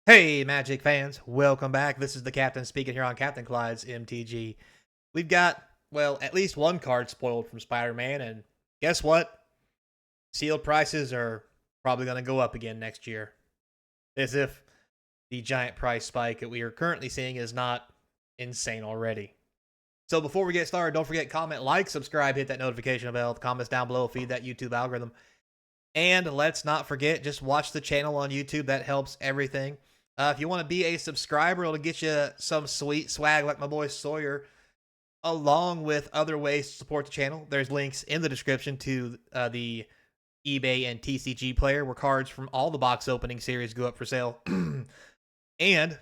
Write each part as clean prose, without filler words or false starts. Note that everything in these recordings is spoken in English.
Hey, Magic fans, welcome back. This is the Captain speaking here on Capnclydes MTG. We've got, well, at least one card spoiled from Spider-Man, and guess what? Sealed prices are probably going to go up again next year. As if the giant price spike that we are currently seeing is not insane already. So before we get started, don't forget, comment, like, subscribe, hit that notification bell. The comments down below feed that YouTube algorithm. And let's not forget, just watch the channel on YouTube. That helps everything. If you want to be a subscriber, it'll get you some sweet swag like my boy Sawyer, along with other ways to support the channel. There's links in the description to the eBay and TCG player, where cards from all the box opening series go up for sale. And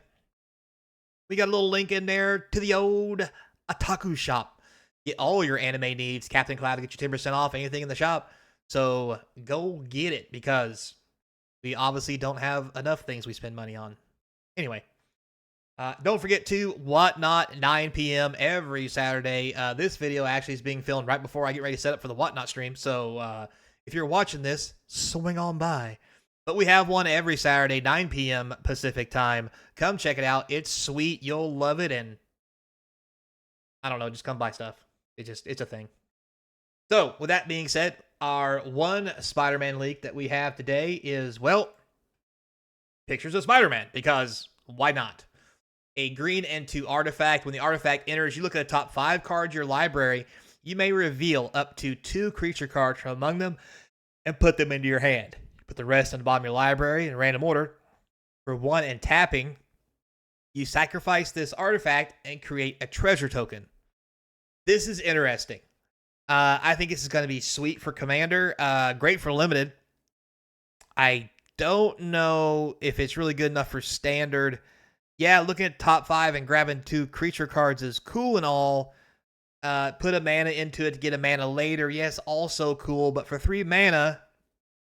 we got a little link in there to the old Otaku shop. Get all your anime needs. Capnclydes will get you 10% off anything in the shop. So go get it, because we obviously don't have enough things we spend money on. Anyway, don't forget to Whatnot, 9 p.m. every Saturday. This video actually is being filmed right before I get ready to set up for the Whatnot stream. So if you're watching this, swing on by. But we have one every Saturday, 9 p.m. Pacific time. Come check it out. It's sweet. You'll love it. And I don't know, just come buy stuff. It's a thing. So with that being said, our one Spider-Man leak that we have today is, well, pictures of Spider-Man, because why not? A green and 2 artifact. When the artifact enters, you look at the top 5 cards of your library. You may reveal up to 2 creature cards from among them and put them into your hand. Put the rest on the bottom of your library in random order. For 1 and tapping, you sacrifice this artifact and create a treasure token. This is interesting. I think this is going to be sweet for Commander. Great for Limited. I don't know if it's really good enough for Standard. Yeah, looking at top 5 and grabbing 2 creature cards is cool and all. Put a mana into it to get a mana later. Yes, also cool. But for 3 mana,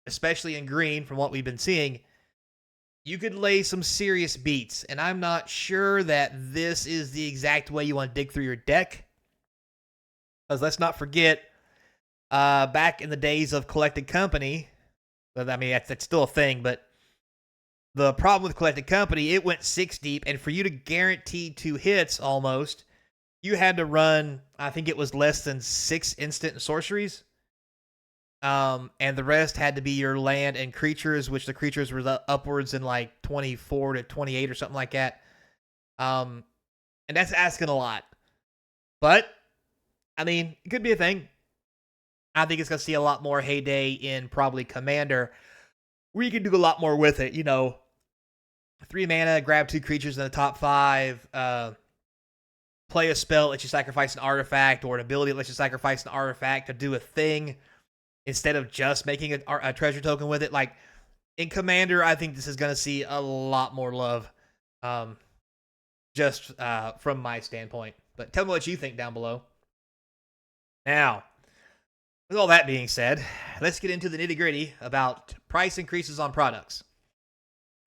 especially in green, from what we've been seeing, you could lay some serious beats. And I'm not sure that this is the exact way you want to dig through your deck. Because let's not forget, back in the days of Collected Company, I mean, that's still a thing, but the problem with Collected Company, it went 6 deep, and for you to guarantee 2 hits almost, you had to run, I think it was less than 6 instant sorceries. And the rest had to be your land and creatures, which the creatures were upwards in like 24 to 28 or something like that. And that's asking a lot. But I mean, it could be a thing. I think it's going to see a lot more heyday in probably Commander, where you can do a lot more with it. You know, 3 mana, grab 2 creatures in the top 5, play a spell that lets you sacrifice an artifact, or an ability that lets you sacrifice an artifact to do a thing, instead of just making a treasure token with it. Like, in Commander, I think this is going to see a lot more love, just from my standpoint. But tell me what you think down below. Now, with all that being said, let's get into the nitty-gritty about price increases on products.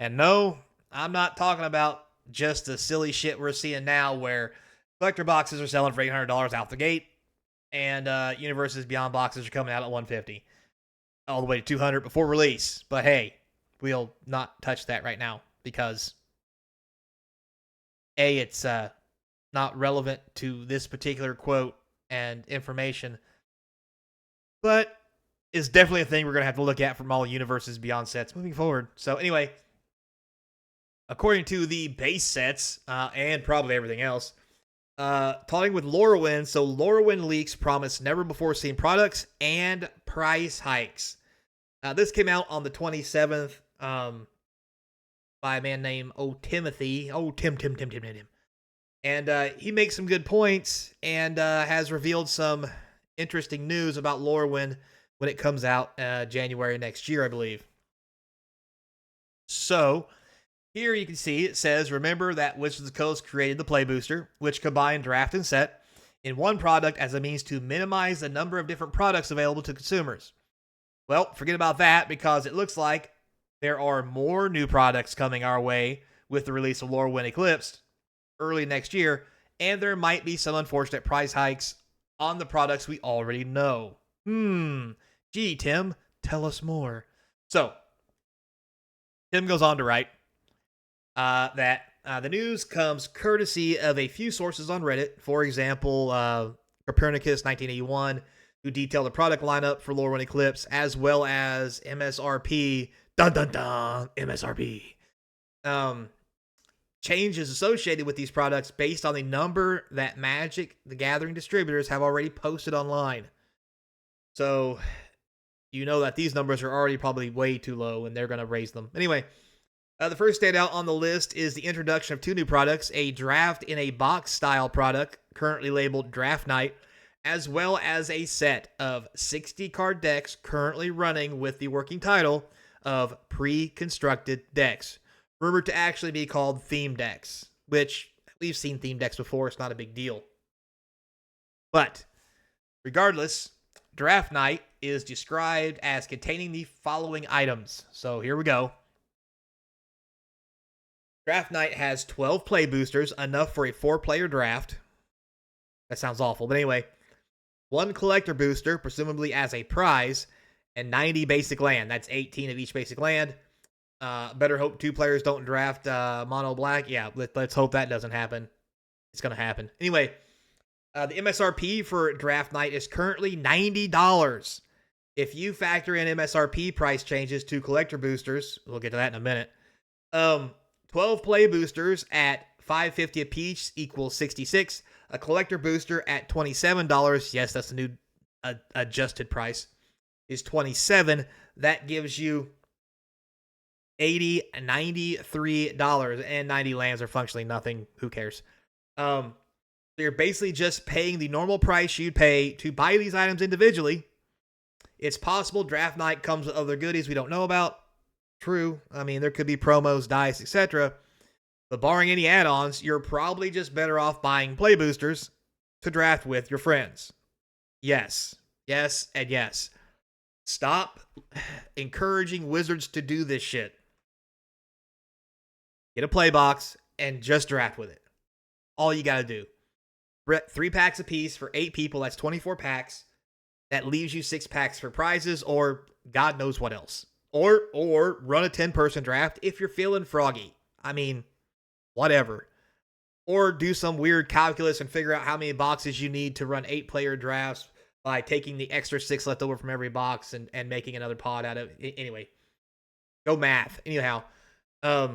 And no, I'm not talking about just the silly shit we're seeing now, where collector boxes are selling for $800 out the gate, and Universes Beyond boxes are coming out at $150, all the way to $200 before release. But hey, we'll not touch that right now, because A, it's not relevant to this particular quote and information, but it's definitely a thing we're going to have to look at from all Universes Beyond sets moving forward. So anyway, according to the base sets, and probably everything else, talking with Lorwyn, so Lorwyn leaks promise never-before-seen products and price hikes. This came out on the 27th by a man named Timothy. Tim. And he makes some good points, and has revealed some interesting news about Lorwyn when it comes out January next year, I believe. So here you can see it says, remember that Wizards of the Coast created the Play Booster, which combined draft and set in one product as a means to minimize the number of different products available to consumers. Well, forget about that, because it looks like there are more new products coming our way with the release of Lorwyn Eclipsed early next year, and there might be some unfortunate price hikes on the products we already know. Gee, Tim, tell us more. So, Tim goes on to write, The news comes courtesy of a few sources on Reddit. For example, Copernicus 1981, who detailed the product lineup for Lore One Eclipse, as well as MSRP. Dun dun dun. MSRP. Changes associated with these products based on the number that Magic the Gathering distributors have already posted online. So you know that these numbers are already probably way too low, and they're going to raise them. Anyway, the first standout on the list is the introduction of two new products, a draft in a box style product, currently labeled Draft Night, as well as a set of 60 card decks currently running with the working title of pre-constructed decks, rumored to actually be called theme decks, which we've seen theme decks before. It's not a big deal. But regardless, Draft Night is described as containing the following items. So here we go. Draft Night has 12 play boosters, enough for a 4-player draft. That sounds awful, but anyway. 1 collector booster, presumably as a prize, and 90 basic land. That's 18 of each basic land. Better hope 2 players don't draft mono black. Yeah, let's hope that doesn't happen. It's going to happen. Anyway, the MSRP for Draft Night is currently $90. If you factor in MSRP price changes to collector boosters, we'll get to that in a minute. 12 play boosters at $5.50 apiece equals $66. A collector booster at $27. Yes, that's the new adjusted price. Is $27. That gives you $93, and 90 lands are functionally nothing. Who cares? So you're basically just paying the normal price you'd pay to buy these items individually. It's possible Draft Night comes with other goodies we don't know about. True. I mean, there could be promos, dice, etc. But barring any add-ons, you're probably just better off buying play boosters to draft with your friends. Yes. Yes, and yes. Stop encouraging Wizards to do this shit. Get a play box and just draft with it. All you gotta do. 3 packs apiece for 8 people. That's 24 packs. That leaves you 6 packs for prizes or God knows what else. Or run a 10-person draft if you're feeling froggy. I mean, whatever. Or do some weird calculus and figure out how many boxes you need to run 8-player drafts by taking the extra 6 left over from every box and making another pod out of it. Anyway, go math. Anyhow, if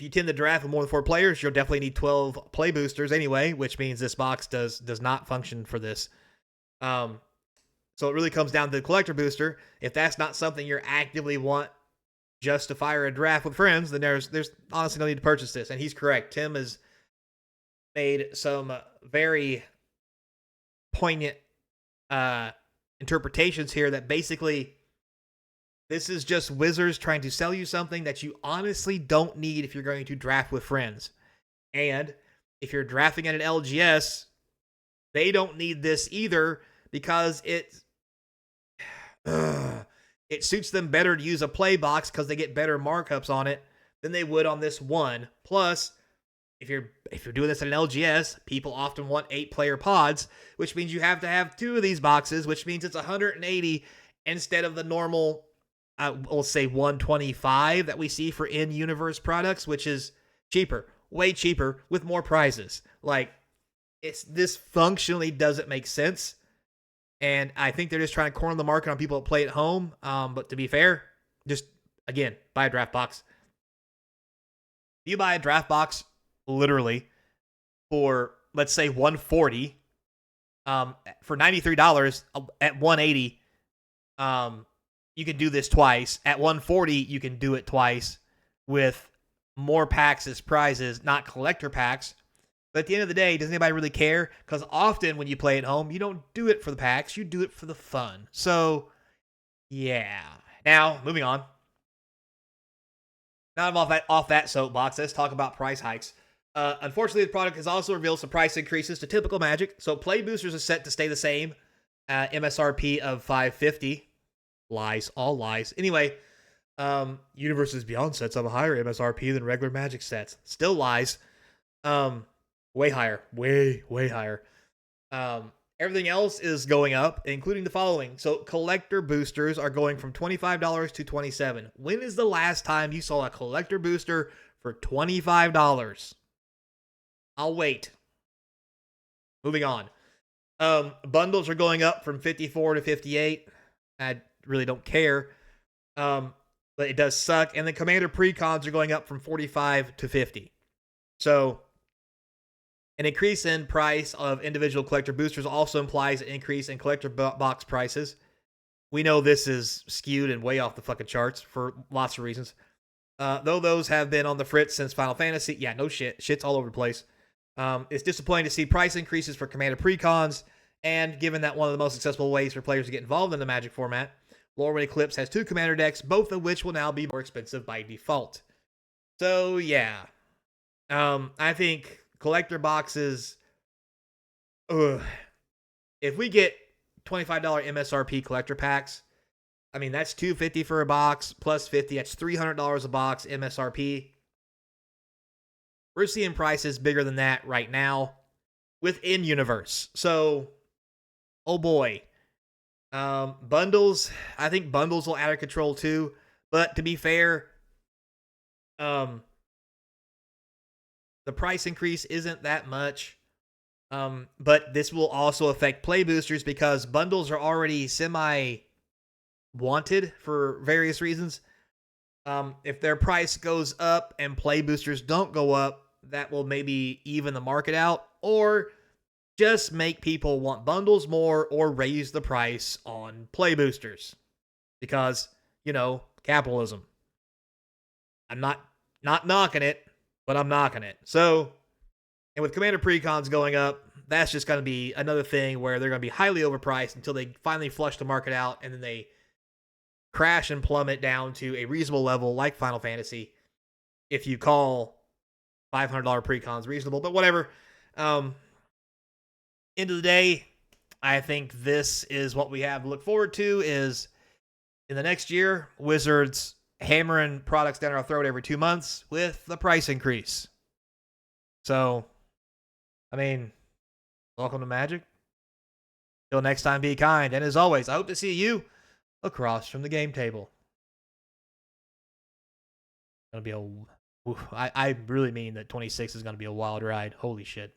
you tend to draft with more than 4 players, you'll definitely need 12 play boosters anyway, which means this box does not function for this. So it really comes down to the collector booster. If that's not something you actively want just to fire a draft with friends, then there's honestly no need to purchase this. And he's correct. Tim has made some very poignant interpretations here that basically this is just Wizards trying to sell you something that you honestly don't need if you're going to draft with friends. And if you're drafting at an LGS, they don't need this either because it suits them better to use a play box because they get better markups on it than they would on this one. Plus, if you're doing this at an LGS, people often want 8-player pods, which means you have to have 2 of these boxes, which means it's 180 instead of the normal, we'll say 125 that we see for in-universe products, which is cheaper, way cheaper, with more prizes. Like, this functionally doesn't make sense. And I think they're just trying to corner the market on people that play at home. But to be fair, just, again, buy a draft box. If you buy a draft box, literally, for, let's say, $140, for $93, at $180, you can do this twice. At $140, you can do it twice with more packs as prizes, not collector packs. But at the end of the day, does anybody really care? Because often when you play at home, you don't do it for the packs. You do it for the fun. So, yeah. Now, moving on. Now I'm off that soapbox. Let's talk about price hikes. Unfortunately, the product has also revealed some price increases to typical Magic. So, play boosters are set to stay the same. MSRP of $5.50. Lies. All lies. Anyway, Universes Beyond sets have a higher MSRP than regular Magic sets. Still lies. Way higher. Way higher. Everything else is going up, including the following. So collector boosters are going from $25 to $27. When is the last time you saw a collector booster for $25? I'll wait. Moving on. Bundles are going up from 54 to 58. I really don't care. But it does suck. And the Commander Precons are going up from 45 to 50. So an increase in price of individual collector boosters also implies an increase in collector box prices. We know this is skewed and way off the fucking charts for lots of reasons. Though those have been on the fritz since Final Fantasy, yeah, no shit. Shit's all over the place. It's disappointing to see price increases for Commander Precons, and given that one of the most accessible ways for players to get involved in the Magic format, Lorwyn Eclipse has 2 Commander decks, both of which will now be more expensive by default. So, yeah. I think collector boxes... If we get $25 MSRP collector packs, I mean, that's $250 for a box, plus $50, that's $300 a box MSRP. We're seeing prices bigger than that right now within universe. So, oh boy. Bundles, I think bundles will out of control too. But to be fair, the price increase isn't that much. But this will also affect play boosters because bundles are already semi-wanted for various reasons. If their price goes up and play boosters don't go up, that will maybe even the market out, or just make people want bundles more, or raise the price on play boosters. Because, capitalism. I'm not knocking it, but I'm knocking it. So, and with Commander Precons going up, that's just going to be another thing where they're going to be highly overpriced until they finally flush the market out, and then they crash and plummet down to a reasonable level like Final Fantasy, if you call $500 Precons reasonable, but whatever. End of the day, I think this is what we have to look forward to, is in the next year, Wizards hammering products down our throat every 2 months with the price increase. So, I mean, welcome to Magic. Till next time, be kind. And as always, I hope to see you across from the game table. Gonna be I really mean that 26 is gonna be a wild ride. Holy shit.